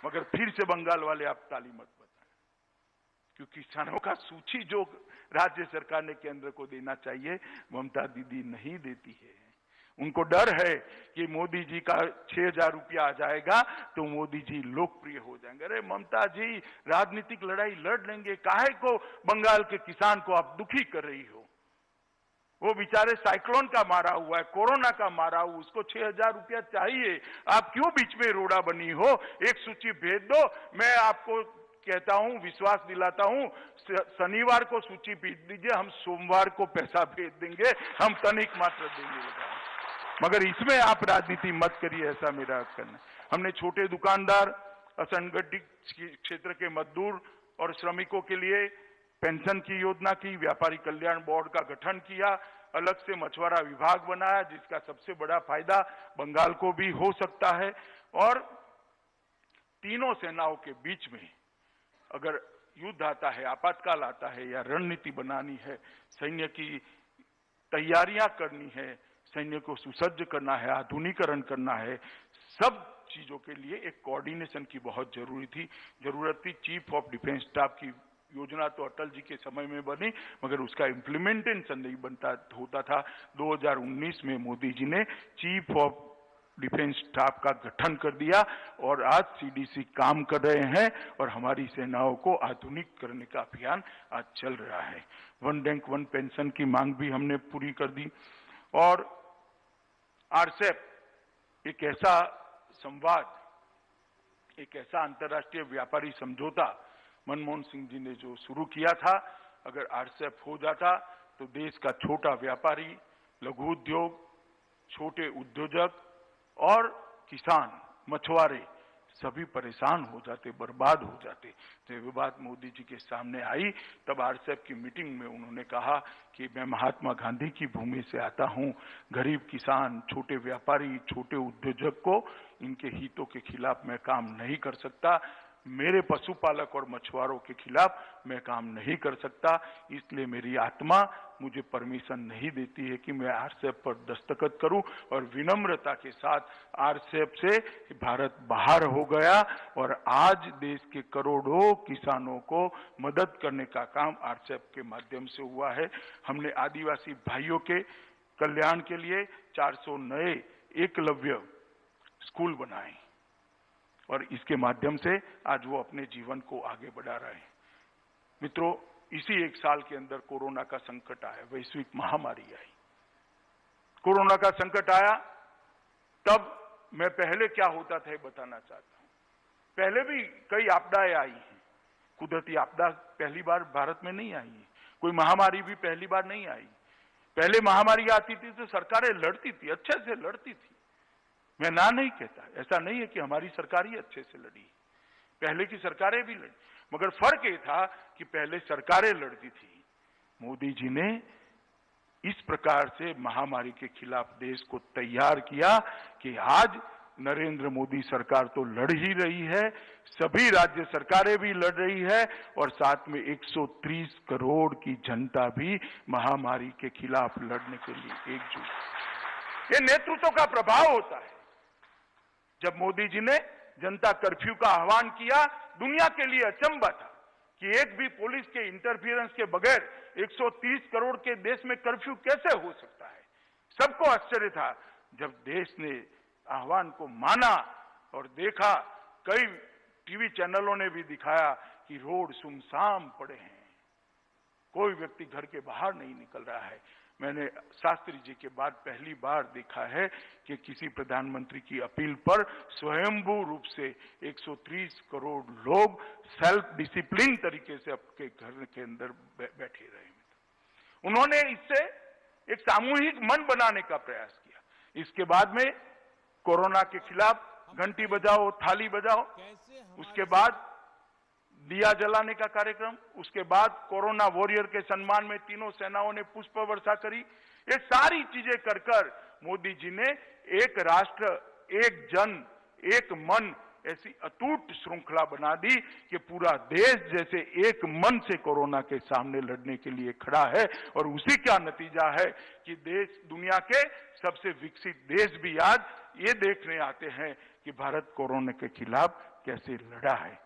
मगर फिर से बंगाल वाले आप ताली मत बताएं, क्योंकि किसानों का सूची जो राज्य सरकार ने केंद्र को देना चाहिए ममता दीदी नहीं देती है। उनको डर है कि मोदी जी का 6,000 रुपया आ जाएगा तो मोदी जी लोकप्रिय हो जाएंगे। अरे ममता जी, राजनीतिक लड़ाई लड़ लेंगे, काहे को बंगाल के किसान को आप दुखी कर रही हो? वो बेचारे साइक्लोन का मारा हुआ है, कोरोना का मारा हुआ, उसको 6,000 रुपया चाहिए। आप क्यों बीच में रोड़ा बनी हो? एक सूची भेज दो। मैं आपको कहता हूं, विश्वास दिलाता हूं, शनिवार को सूची भेज दीजिए, हम सोमवार को पैसा भेज देंगे, हम तनिक मात्र देंगे। मगर इसमें आप राजनीति मत करिए, ऐसा मेरा कहना। हमने छोटे दुकानदार, असंगठित क्षेत्र के मजदूर और श्रमिकों के लिए पेंशन की योजना की, व्यापारी कल्याण बोर्ड का गठन किया, अलग से मछुआरा विभाग बनाया, जिसका सबसे बड़ा फायदा बंगाल को भी हो सकता है। और तीनों सेनाओं के बीच में अगर युद्ध आता है, आपातकाल आता है या रणनीति बनानी है, सैन्य की तैयारियां करनी है, सैन्य को सुसज्ज करना है, आधुनिकीकरण करना है, सब चीजों के लिए एक कोऑर्डिनेशन की बहुत जरूरत थी। चीफ ऑफ डिफेंस स्टाफ की योजना तो अटल जी के समय में बनी, मगर उसका इम्प्लीमेंटेशन नहीं होता था। 2019 में मोदी जी ने चीफ ऑफ डिफेंस स्टाफ का गठन कर दिया और आज सीडीसी काम कर रहे हैं और हमारी सेनाओं को आधुनिक करने का अभियान आज चल रहा है। वन रैंक वन पेंशन की मांग भी हमने पूरी कर दी। और आरसेप एक ऐसा संवाद, एक ऐसा अंतर्राष्ट्रीय व्यापारी समझौता मनमोहन सिंह जी ने जो शुरू किया था, अगर आरसेप हो जाता तो देश का छोटा व्यापारी, लघु उद्योग, छोटे उद्योजक और किसान, मछुआरे सभी परेशान हो जाते, बर्बाद हो जाते। तो ये बात मोदी जी के सामने आई, तब आरसेप की मीटिंग में उन्होंने कहा कि मैं महात्मा गांधी की भूमि से आता हूं, गरीब किसान, छोटे व्यापारी, छोटे उद्योजक को इनके हितों के खिलाफ मैं काम नहीं कर सकता, मेरे पशुपालक और मछुआरों के खिलाफ मैं काम नहीं कर सकता, इसलिए मेरी आत्मा मुझे परमिशन नहीं देती है कि मैं आरसेप पर दस्तखत करूं। और विनम्रता के साथ आरसेप से भारत बाहर हो गया और आज देश के करोड़ों किसानों को मदद करने का काम आरसेप के माध्यम से हुआ है। हमने आदिवासी भाइयों के कल्याण के लिए 400 नए एकलव्य स्कूल बनाए और इसके माध्यम से आज वो अपने जीवन को आगे बढ़ा रहे हैं। मित्रों, इसी एक साल के अंदर कोरोना का संकट आया, वैश्विक महामारी आई। कोरोना का संकट आया तब मैं पहले क्या होता था ये बताना चाहता हूं। पहले भी कई आपदाएं आई हैं, कुदरती आपदा पहली बार भारत में नहीं आई है, कोई महामारी भी पहली बार नहीं आई। पहले महामारी आती थी तो सरकारें लड़ती थी, अच्छे से लड़ती थी, मैं ना नहीं कहता, ऐसा नहीं है कि हमारी सरकार ही अच्छे से लड़ी, पहले की सरकारें भी लड़ी, मगर फर्क ये था कि पहले सरकारें लड़ती थी। मोदी जी ने इस प्रकार से महामारी के खिलाफ देश को तैयार किया कि आज नरेंद्र मोदी सरकार तो लड़ ही रही है, सभी राज्य सरकारें भी लड़ रही है और साथ में 130 करोड़ की जनता भी महामारी के खिलाफ लड़ने के लिए एकजुट। ये नेतृत्व का प्रभाव होता है। जब मोदी जी ने जनता कर्फ्यू का आह्वान किया, दुनिया के लिए अचंभा था कि एक भी पुलिस के इंटरफियरेंस के बगैर 130 करोड़ के देश में कर्फ्यू कैसे हो सकता है। सबको आश्चर्य था। जब देश ने आह्वान को माना और देखा, कई टीवी चैनलों ने भी दिखाया कि रोड सुनसान पड़े हैं, कोई व्यक्ति घर के बाहर नहीं निकल रहा है। मैंने शास्त्री जी के बाद पहली बार देखा है कि किसी प्रधानमंत्री की अपील पर स्वयंभू रूप से 130 करोड़ लोग सेल्फ डिसिप्लिन तरीके से अपने घर के अंदर बैठे रहे। उन्होंने इससे एक सामूहिक मन बनाने का प्रयास किया। इसके बाद में कोरोना के खिलाफ घंटी बजाओ, थाली बजाओ, उसके बाद दिया जलाने का कार्यक्रम, उसके बाद कोरोना वॉरियर के सम्मान में तीनों सेनाओं ने पुष्प वर्षा करी। ये सारी चीजें कर मोदी जी ने एक राष्ट्र, एक जन, एक मन, ऐसी अटूट श्रृंखला बना दी कि पूरा देश जैसे एक मन से कोरोना के सामने लड़ने के लिए खड़ा है। और उसी का नतीजा है कि देश, दुनिया के सबसे विकसित देश भी आज ये देखने आते हैं कि भारत कोरोना के खिलाफ कैसे लड़ा है।